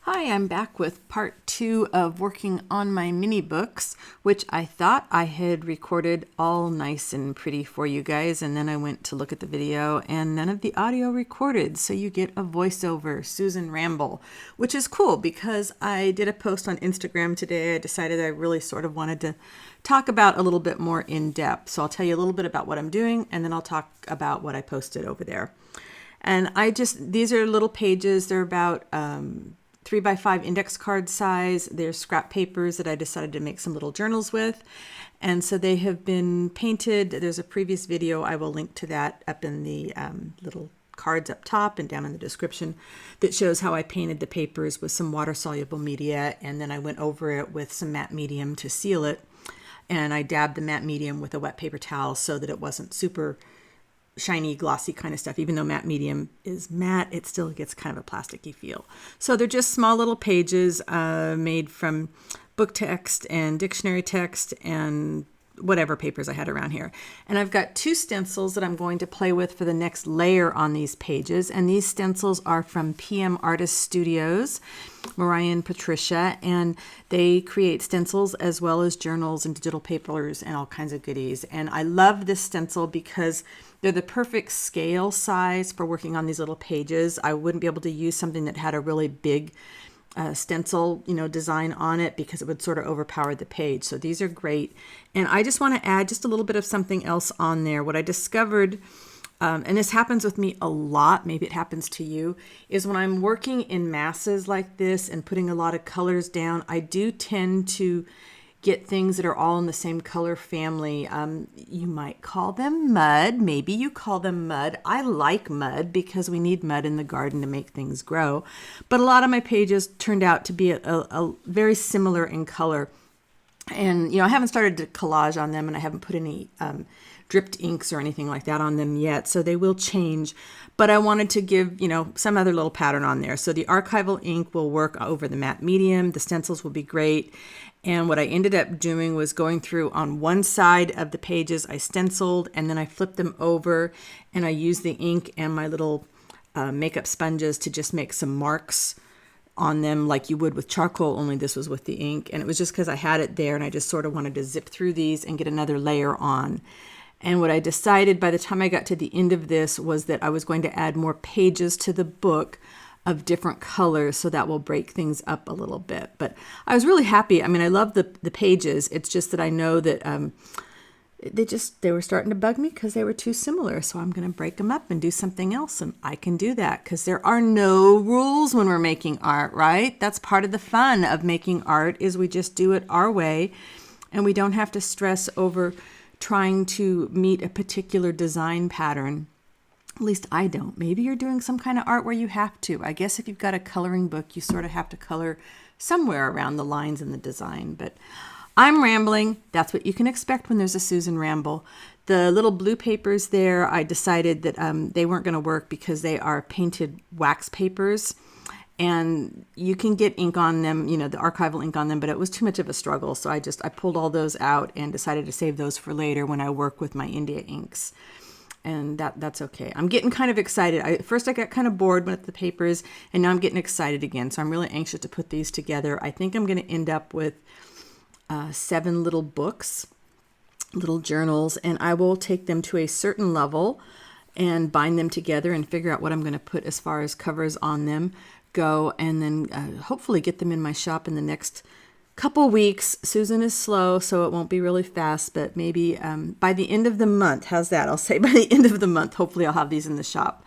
Hi, I'm back with part 2 of working on my mini books, which I thought I had recorded all nice and pretty for you guys, and then I went to look at the video and none of the audio recorded, so you get a voiceover, Susan Ramble, which is cool because I did a post on Instagram today. I decided I really sort of wanted to talk about a little bit more in depth, so I'll tell you a little bit about what I'm doing and then I'll talk about what I posted over there. And these are little pages. They're about 3x5 index card size. They're scrap papers that I decided to make some little journals with. And so they have been painted. There's a previous video. I will link to that up in the little cards up top and down in the description that shows how I painted the papers with some water-soluble media. And then I went over it with some matte medium to seal it. And I dabbed the matte medium with a wet paper towel so that it wasn't super shiny, glossy kind of stuff. Even though matte medium is matte, it still gets kind of a plasticky feel. So they're just small little pages made from book text and dictionary text and whatever papers I had around here. And I've got 2 stencils that I'm going to play with for the next layer on these pages. And these stencils are from PM Artist Studios, Mariah and Patricia, and they create stencils as well as journals and digital papers and all kinds of goodies. And I love this stencil because they're the perfect scale size for working on these little pages. I wouldn't be able to use something that had a really big stencil, design on it because it would sort of overpower the page. So these are great. And I just want to add just a little bit of something else on there. What I discovered, and this happens with me a lot, maybe it happens to you, is when I'm working in masses like this and putting a lot of colors down, I do tend to get things that are all in the same color family. You might call them mud. Maybe you call them mud. I like mud because we need mud in the garden to make things grow. But a lot of my pages turned out to be a very similar in color. And, I haven't started to collage on them and I haven't put any dripped inks or anything like that on them yet. So they will change. But I wanted to give, some other little pattern on there. So the archival ink will work over the matte medium. The stencils will be great. And what I ended up doing was going through on one side of the pages, I stenciled, and then I flipped them over, and I used the ink and my little makeup sponges to just make some marks on them like you would with charcoal, only this was with the ink. And it was just because I had it there, and I just sort of wanted to zip through these and get another layer on. And what I decided by the time I got to the end of this was that I was going to add more pages to the book of different colors, so that will break things up a little bit. But I was really happy. I mean, I love the pages. It's just that I know that they were starting to bug me because they were too similar. So I'm going to break them up and do something else. And I can do that because there are no rules when we're making art, right? That's part of the fun of making art, is we just do it our way and we don't have to stress over trying to meet a particular design pattern. At least I don't. Maybe you're doing some kind of art where you have to. I guess if you've got a coloring book, you sort of have to color somewhere around the lines in the design. But I'm rambling. That's what you can expect when there's a Susan Ramble. The little blue papers there, I decided that they weren't going to work because they are painted wax papers. And you can get ink on them, the archival ink on them, but it was too much of a struggle. So I pulled all those out and decided to save those for later when I work with my India inks. And that's okay. I'm getting kind of excited. First I got kind of bored with the papers, and now I'm getting excited again. So I'm really anxious to put these together. I think I'm going to end up with 7 little books, little journals, and I will take them to a certain level and bind them together and figure out what I'm going to put as far as covers on them go, and then hopefully get them in my shop in the next couple weeks. Susan is slow, so it won't be really fast, but maybe by the end of the month. How's that? I'll say by the end of the month, hopefully I'll have these in the shop.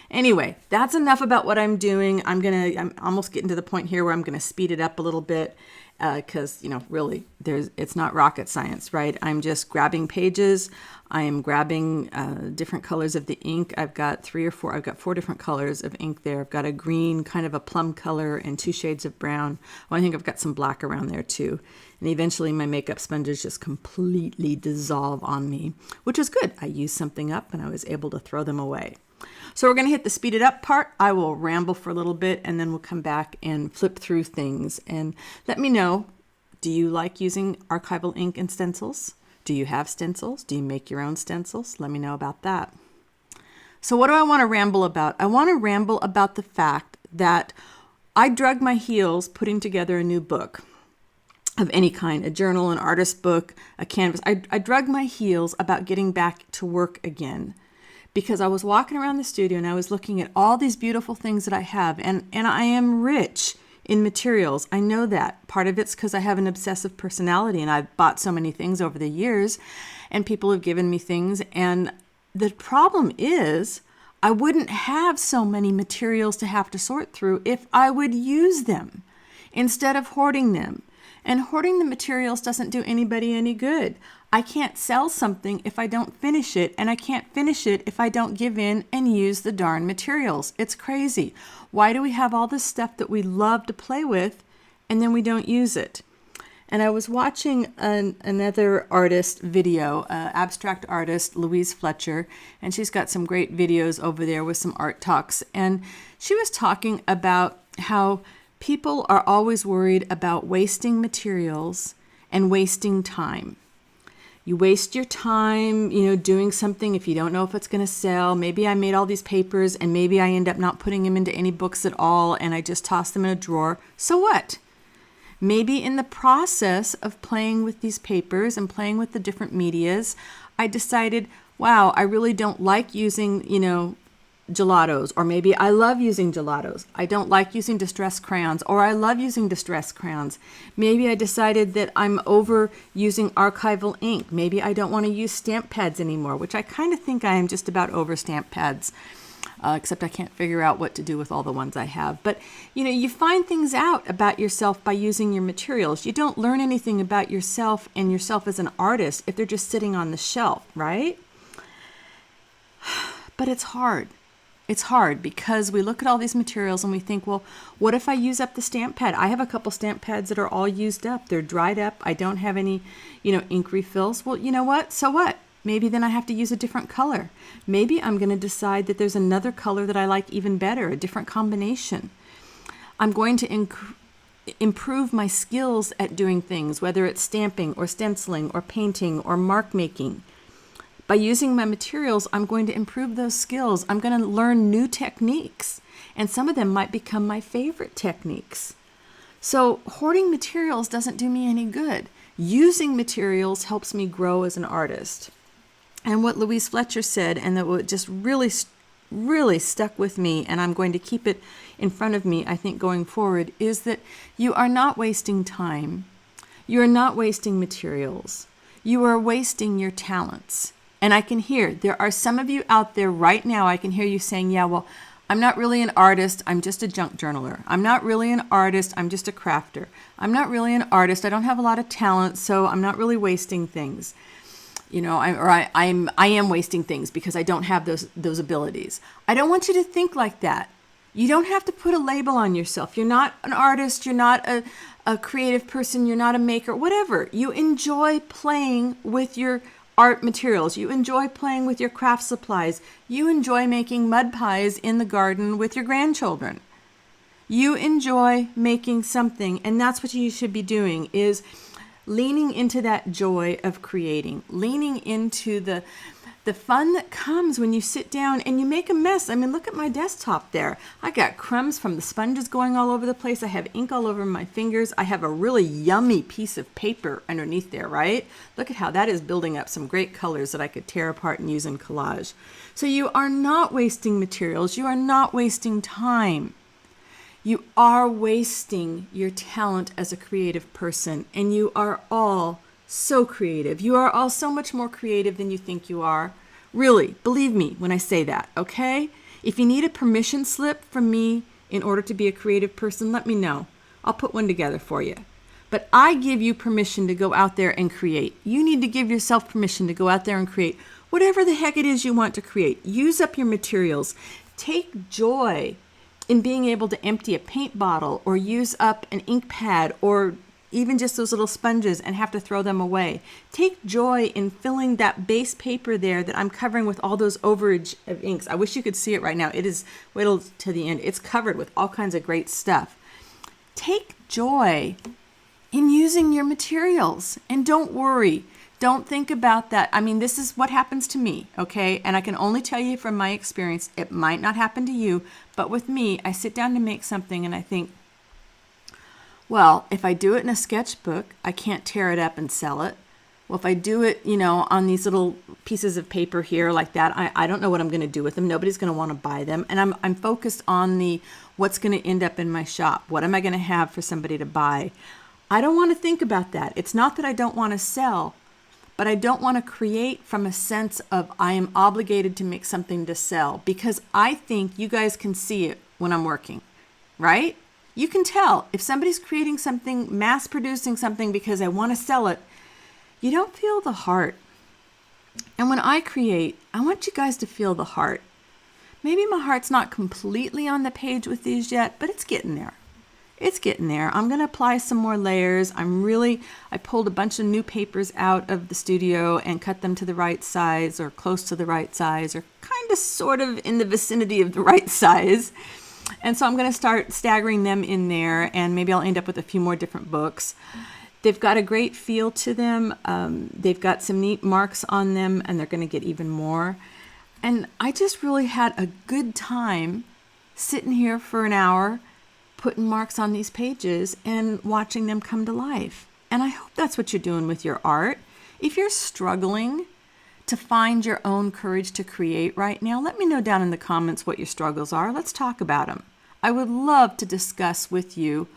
Anyway, that's enough about what I'm doing. I'm almost getting to the point here where I'm going to speed it up a little bit because, really, it's not rocket science, right? I'm just grabbing pages. I am grabbing different colors of the ink. I've got 4 different colors of ink there. I've got a green, kind of a plum color, and 2 shades of brown. Well, I think I've got some black around there too. And eventually my makeup sponges just completely dissolve on me, which is good. I used something up and I was able to throw them away. So we're going to hit the speed it up part. I will ramble for a little bit and then we'll come back and flip through things. And let me know, do you like using archival ink and stencils? Do you have stencils? Do you make your own stencils? Let me know about that. So what do I want to ramble about? I want to ramble about the fact that I drug my heels putting together a new book of any kind, a journal, an artist book, a canvas. I drug my heels about getting back to work again because I was walking around the studio and I was looking at all these beautiful things that I have, and I am rich in materials. I know that. Part of it's because I have an obsessive personality and I've bought so many things over the years and people have given me things. And the problem is I wouldn't have so many materials to have to sort through if I would use them instead of hoarding them. And hoarding the materials doesn't do anybody any good. I can't sell something if I don't finish it, and I can't finish it if I don't give in and use the darn materials. It's crazy. Why do we have all this stuff that we love to play with and then we don't use it? And I was watching another artist video, abstract artist, Louise Fletcher, and she's got some great videos over there with some art talks. And she was talking about how people are always worried about wasting materials and wasting time. You waste your time, doing something if you don't know if it's going to sell. Maybe I made all these papers and maybe I end up not putting them into any books at all and I just toss them in a drawer. So what? Maybe in the process of playing with these papers and playing with the different medias, I decided, wow, I really don't like using, gelatos, or maybe I love using gelatos. I don't like using distress crayons, or I love using distress crayons. Maybe I decided that I'm over using archival ink. Maybe I don't want to use stamp pads anymore, which I kind of think I am just about over stamp pads, except I can't figure out what to do with all the ones I have. But, you find things out about yourself by using your materials. You don't learn anything about yourself and yourself as an artist if they're just sitting on the shelf, right? But it's hard. It's hard because we look at all these materials and we think, well, what if I use up the stamp pad? I have a couple stamp pads that are all used up. They're dried up. I don't have any, ink refills. Well, you know what? So what? Maybe then I have to use a different color. Maybe I'm going to decide that there's another color that I like even better, a different combination. I'm going to improve my skills at doing things, whether it's stamping or stenciling or painting or mark making. By using my materials, I'm going to improve those skills. I'm going to learn new techniques, and some of them might become my favorite techniques. So hoarding materials doesn't do me any good. Using materials helps me grow as an artist. And what Louise Fletcher said, and that just really stuck with me, and I'm going to keep it in front of me, I think, going forward, is that you are not wasting time. You are not wasting materials. You are wasting your talents. And I can hear, there are some of you out there right now, I can hear you saying, yeah, well, I'm not really an artist, I'm just a junk journaler. I'm not really an artist, I'm just a crafter. I'm not really an artist, I don't have a lot of talent, so I'm not really wasting things. I am wasting things because I don't have those abilities. I don't want you to think like that. You don't have to put a label on yourself. You're not an artist, you're not a creative person, you're not a maker, whatever. You enjoy playing with your art materials. You enjoy playing with your craft supplies. You enjoy making mud pies in the garden with your grandchildren. You enjoy making something, and that's what you should be doing, is leaning into that joy of creating, leaning into the fun that comes when you sit down and you make a mess. I mean, look at my desktop there. I got crumbs from the sponges going all over the place. I have ink all over my fingers. I have a really yummy piece of paper underneath there, right? Look at how that is building up some great colors that I could tear apart and use in collage. So you are not wasting materials. You are not wasting time. You are wasting your talent as a creative person, and you are all so creative. You are all so much more creative than you think you are. Really, believe me when I say that, okay? If you need a permission slip from me in order to be a creative person, let me know. I'll put one together for you. But I give you permission to go out there and create. You need to give yourself permission to go out there and create whatever the heck it is you want to create. Use up your materials. Take joy in being able to empty a paint bottle or use up an ink pad or even just those little sponges and have to throw them away. Take joy in filling that base paper there that I'm covering with all those overage of inks. I wish you could see it right now. It is, wait till to the end. It's covered with all kinds of great stuff. Take joy in using your materials, and don't worry. Don't think about that. I mean, this is what happens to me, okay? And I can only tell you from my experience, it might not happen to you, but with me, I sit down to make something and I think, Well, if I do it in a sketchbook, I can't tear it up and sell it. Well, if I do it, on these little pieces of paper here like that, I don't know what I'm going to do with them. Nobody's going to want to buy them. And I'm focused on what's going to end up in my shop. What am I going to have for somebody to buy? I don't want to think about that. It's not that I don't want to sell, but I don't want to create from a sense of I am obligated to make something to sell, because I think you guys can see it when I'm working, right? You can tell if somebody's creating something, mass producing something because I want to sell it. You don't feel the heart. And when I create, I want you guys to feel the heart. Maybe my heart's not completely on the page with these yet, but it's getting there. It's getting there. I'm going to apply some more layers. I pulled a bunch of new papers out of the studio and cut them to the right size, or close to the right size, or kind of sort of in the vicinity of the right size. And so I'm going to start staggering them in there, and maybe I'll end up with a few more different books. They've got a great feel to them. They've got some neat marks on them, and they're going to get even more. And I just really had a good time sitting here for an hour, putting marks on these pages and watching them come to life. And I hope that's what you're doing with your art. If you're struggling to find your own courage to create right now, let me know down in the comments what your struggles are. Let's talk about them. I would love to discuss with you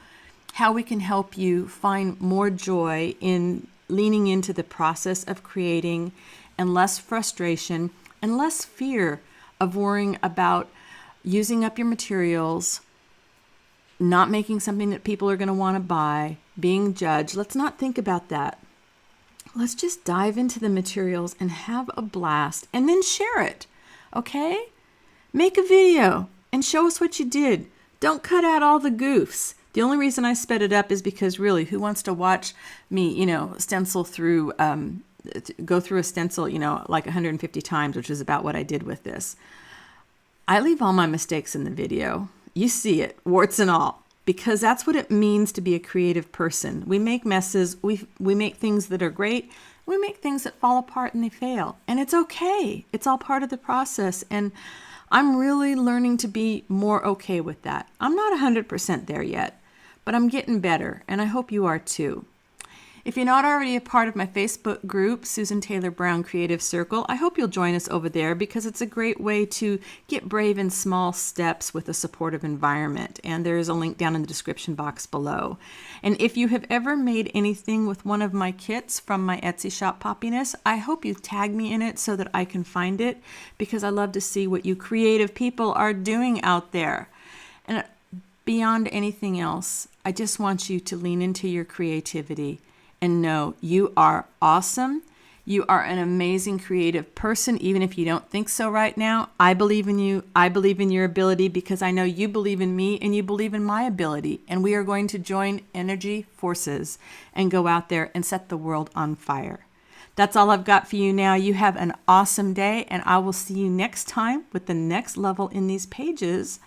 how we can help you find more joy in leaning into the process of creating, and less frustration and less fear of worrying about using up your materials, not making something that people are going to want to buy, being judged. Let's not think about that. Let's just dive into the materials and have a blast, and then share it, okay? Make a video and show us what you did. Don't cut out all the goofs. The only reason I sped it up is because really, who wants to watch me, stencil through, go through a stencil, like 150 times, which is about what I did with this. I leave all my mistakes in the video. You see it, warts and all, because that's what it means to be a creative person. We make messes, we make things that are great, we make things that fall apart and they fail. And it's okay. It's all part of the process. And I'm really learning to be more okay with that. I'm not 100% there yet, but I'm getting better, and I hope you are too. If you're not already a part of my Facebook group, Susan Taylor Brown Creative Circle, I hope you'll join us over there, because it's a great way to get brave in small steps with a supportive environment. And there's a link down in the description box below. And if you have ever made anything with one of my kits from my Etsy shop, Poppiness, I hope you tag me in it so that I can find it, because I love to see what you creative people are doing out there. And beyond anything else, I just want you to lean into your creativity and know you are awesome. You are an amazing creative person, even if you don't think so right now. I believe in you. I believe in your ability, because I know you believe in me and you believe in my ability. And we are going to join energy forces and go out there and set the world on fire. That's all I've got for you now. You have an awesome day, and I will see you next time with the next level in these pages,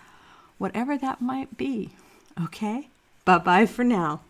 whatever that might be. Okay? Bye-bye for now.